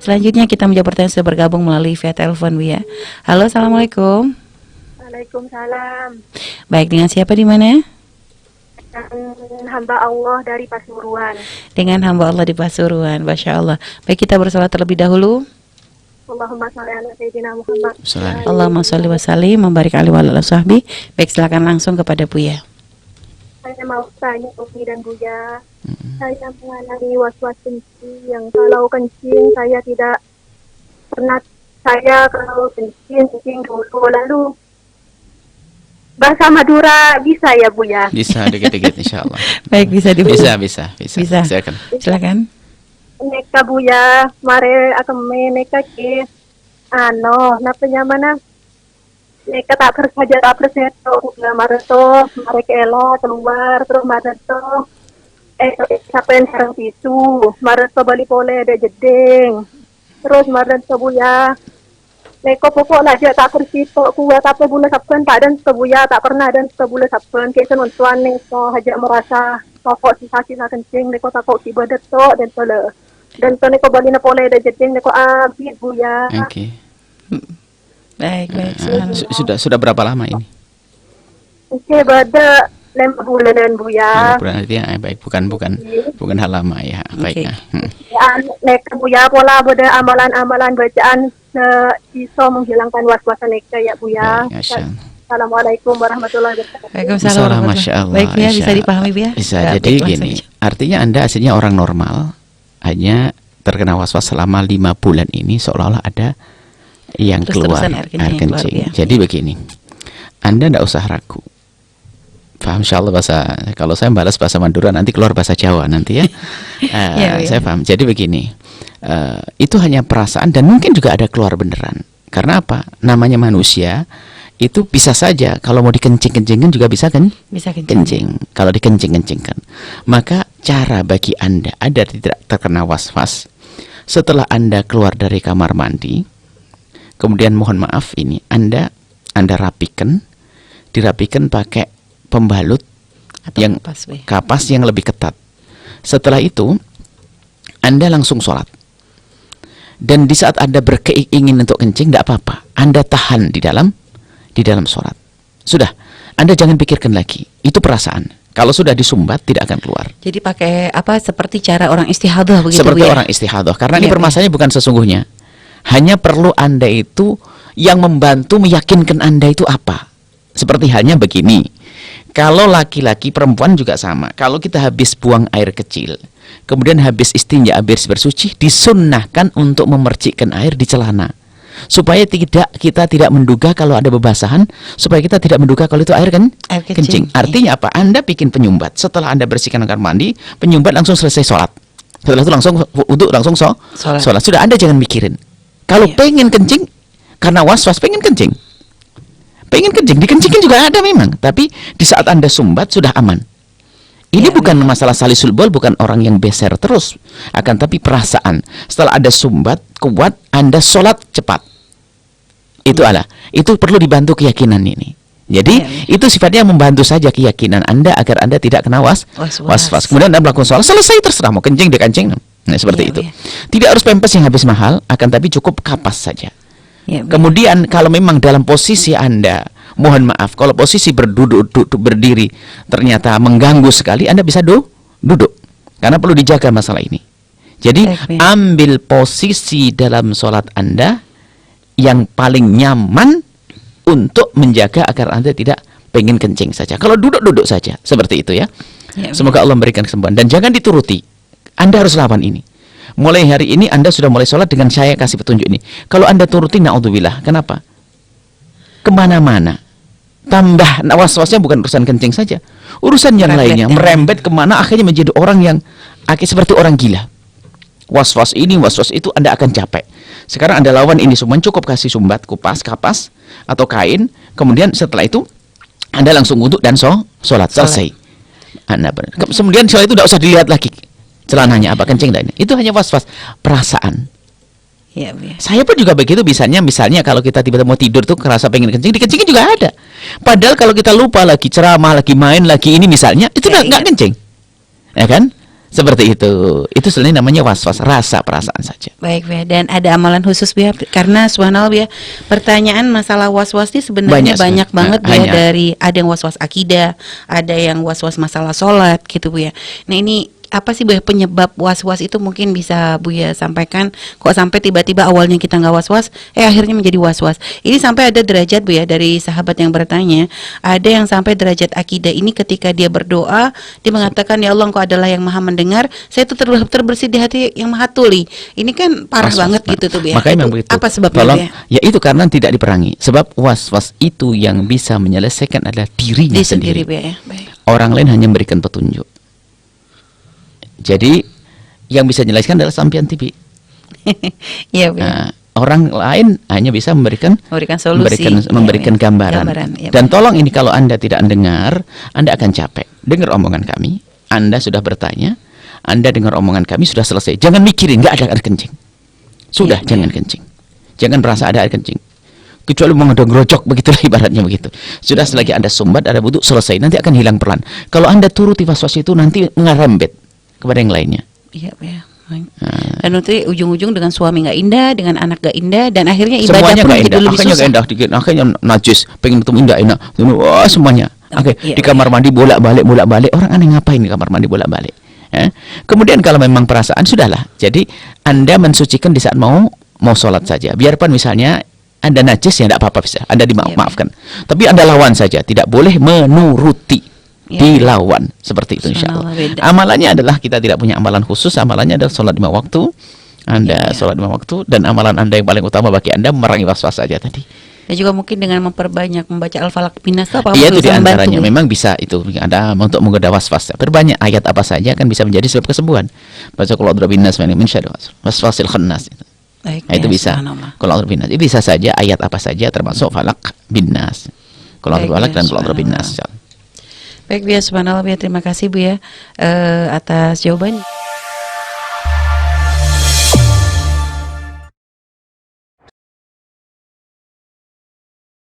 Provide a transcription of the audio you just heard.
selanjutnya kita menjawab pertanyaan sudah bergabung melalui via telepon Bu ya. Halo, assalamualaikum. Waalaikumsalam. Baik, dengan siapa di mana? Hamba Allah dari Pasuruan. Dengan hamba Allah di Pasuruan, Masya Allah. Baik, kita bersolat terlebih dahulu. Allahumma sholli ala sayyidina Muhammad. Allahumma sholli wa sallim membarik alaihi wa ala sahbi. Baik, silakan langsung kepada Buya. Saya mau tanya Umi dan Buya. Saya mengalami was-was kencing yang kalau kencing saya tidak pernah. Saya kalau kencing dulu, lalu bahasa Madura bisa ya Bu ya? Bisa dikit-dikit insya Allah. Baik, bisa Bisa. Silakan. Neka Bu ya, mare akame neka ke napanya mana? Neka tak perseto udah mareto, mare ke ela keluar terus mareto sampai sarang tisu, mareto bali pole ada jeding. Terus mareto Bu ya. Neko pokok aja tak persito kuat apa bulan sabun padan sebuya tak pernah dan sebulan sabun kayak senontuan neko hajak merasa pokok sisa kencing neko takut tiba detok dan to neko bali na pole ada jeding neko abis Bu ya. Oke. Baik. Sudah berapa lama ini? Oke, bada 5 bulanan Bu ya. Bulan artinya baik, bukan hal lama ya. Baik. Ya, neko Bu ya pola bada amalan bacaan bisa menghilangkan was-was neka ya Bu ya. Assalamualaikum warahmatullahi wabarakatuh. Waalaikumsalam. Masya Allah. Baik ya, bisa dipahami Bu ya. Bisa. Jadi gini, artinya Anda aslinya orang normal, hanya terkena was-was selama 5 bulan ini seolah-olah ada yang keluar air kencing. Jadi begini, Anda tidak usah ragu. Paham insyaallah kalau saya balas bahasa Madura nanti keluar bahasa Jawa nanti ya. Saya paham. Jadi begini, itu hanya perasaan dan mungkin juga ada keluar beneran. Karena apa? Namanya manusia itu bisa saja kalau mau dikencing-kencingkan juga bisa kan? Bisa kencing. Kalau dikencing-kencingkan. Maka cara bagi Anda tidak terkena was-was setelah Anda keluar dari kamar mandi, kemudian mohon maaf ini Anda dirapikan pakai pembalut atau yang kapas yang lebih ketat. Setelah itu Anda langsung sholat. Dan di saat Anda berkeinginan untuk kencing, tidak apa-apa. Anda tahan di dalam sholat. Sudah, Anda jangan pikirkan lagi. Itu perasaan. Kalau sudah disumbat tidak akan keluar. Jadi pakai apa? Seperti cara orang istihadah begitu. Seperti orang istihadah. Karena ini permasalahannya bukan sesungguhnya. Hanya perlu Anda itu yang membantu meyakinkan Anda itu apa. Seperti halnya begini. Kalau laki-laki, perempuan juga sama. Kalau kita habis buang air kecil, kemudian habis istinja, habis bersuci, disunnahkan untuk memercikkan air di celana. Supaya kita tidak menduga kalau ada bebasahan, supaya kita tidak menduga kalau itu air kencing. Artinya apa? Anda bikin penyumbat. Setelah Anda bersihkan kamar mandi, penyumbat langsung selesai sholat. Setelah itu langsung wudu, langsung sholat. Sudah, Anda jangan mikirin. Kalau pengen kencing, karena was-was pengen kencing, dikencingin juga ada memang. Tapi di saat Anda sumbat sudah aman. Ini bukan masalah salisul bol, bukan orang yang beser terus, akan tapi perasaan. Setelah ada sumbat kuat, Anda sholat cepat. Itu perlu dibantu keyakinan ini. Jadi itu sifatnya membantu saja keyakinan Anda agar Anda tidak kena was-was. Kemudian Anda melakukan sholat, selesai terserah mau kencing dikencing. Nah seperti itu. Tidak harus pempes yang habis mahal, akan tapi cukup kapas saja. Kemudian kalau memang dalam posisi Anda, mohon maaf, kalau posisi berdiri ternyata mengganggu sekali, Anda bisa duduk. Karena perlu dijaga masalah ini. Jadi ambil posisi dalam sholat Anda yang paling nyaman untuk menjaga agar Anda tidak pengen kencing saja. Kalau duduk saja, seperti itu ya. Semoga Allah memberikan kesempatan. Dan jangan dituruti. Anda harus lawan ini. Mulai hari ini Anda sudah mulai sholat dengan saya kasih petunjuk ini. Kalau Anda turuti, na'udzubillah. Kenapa? Kemana-mana. Tambah was-wasnya bukan urusan kencing saja. Urusan yang lainnya. Merembet kemana akhirnya menjadi orang yang seperti orang gila. Was-was ini, was-was itu Anda akan capek. Sekarang Anda lawan ini semua. Cukup kasih sumbat, kupas, kapas, atau kain. Kemudian setelah itu Anda langsung wudhu dan sholat. Selesai. Kemudian setelah itu tidak usah dilihat lagi celananya apa kencing dan itu hanya was-was perasaan. Saya pun juga begitu misalnya kalau kita tiba-tiba mau tidur tuh kerasa pengen kencing, dikencingin juga ada. Padahal kalau kita lupa lagi ceramah, lagi main, lagi ini misalnya itu nggak kencing, ya kan? Seperti itu. Itu sebenarnya namanya was-was, rasa perasaan saja. Baik Bu ya, dan ada amalan khusus Bu ya, karena subhanallah Bu ya, pertanyaan masalah was-was ini sebenarnya banyak banget Bu ya, dari ada yang was-was akidah, ada yang was-was masalah sholat gitu Bu ya. Nah ini apa sih Bu ya penyebab was-was itu, mungkin bisa Bu ya sampaikan, kok sampai tiba-tiba awalnya kita nggak was-was, akhirnya menjadi was-was. Ini sampai ada derajat Bu ya dari sahabat yang bertanya, ada yang sampai derajat akidah ini ketika dia berdoa, dia mengatakan ya Allah Engkau adalah yang maha mendengar, saya itu terbersih di hati yang maha tuli. Ini kan parah banget gitu tuh Bu ya. Makanya itu begitu. apa sebabnya Bu ya? Ya itu karena tidak diperangi. Sebab was-was itu yang bisa menyelesaikan adalah dirinya sendiri. Bu ya. Baik. Orang lain hanya memberikan petunjuk. Jadi yang bisa menyelesaikan adalah sampian TV. Iya, Bu. Nah, orang lain hanya bisa memberikan solusi, memberikan gambaran. Ya, Dan tolong ini kalau Anda tidak dengar, Anda akan capek. Dengar omongan kami. Anda sudah bertanya, Anda dengar omongan kami sudah selesai. Jangan mikirin nggak ada air kencing. Sudah, jangan kencing. Jangan merasa ada air kencing. Kecuali mau ngedong grojok, begitulah ibaratnya begitu. Sudah selagi Anda sumbat, ada wudhu, selesai. Nanti akan hilang perlahan. Kalau Anda turuti was-was itu nanti ngerembet kepada yang lainnya. Iya, ya. Dan nanti ujung-ujung dengan suami nggak indah, dengan anak nggak indah, dan akhirnya ibadah semuanya pun jadi lebih akhirnya susah. indah dikit, akhirnya najis, pengen ketemu indah enak, wah semuanya. Oke, di kamar mandi bolak-balik, orang aneh ngapain di kamar mandi bolak-balik? Kemudian kalau memang perasaan sudahlah. Jadi Anda mensucikan di saat mau sholat saja. Biarpun misalnya Anda najis ya tidak apa-apa bisa, Anda dimaafkan. Tapi Anda lawan saja, tidak boleh menuruti. Dilawan seperti itu insyaallah. Amalannya adalah kita tidak punya amalan khusus, amalannya adalah sholat 5 waktu. Anda sholat 5 waktu, dan amalan Anda yang paling utama bagi Anda memerangi was-was saja tadi. Dan juga mungkin dengan memperbanyak membaca Al-Falaq bin Nas apa itu diantaranya memang bisa itu Anda untuk menggoda was-was. Berbanyak ayat apa saja akan bisa menjadi sebab kesembuhan. Baca qul a'udzu birabbin nas min syarri waswasil khannas. Nah, itu bisa. Qul a'udzu birabbin nas. Itu bisa saja ayat apa saja termasuk Falaq bin Nas. Qul a'udzu birabbin dan qul a'udzu birabbin nas. Baik Bu ya, subhanallah Bu ya, terima kasih Bu ya atas jawabannya.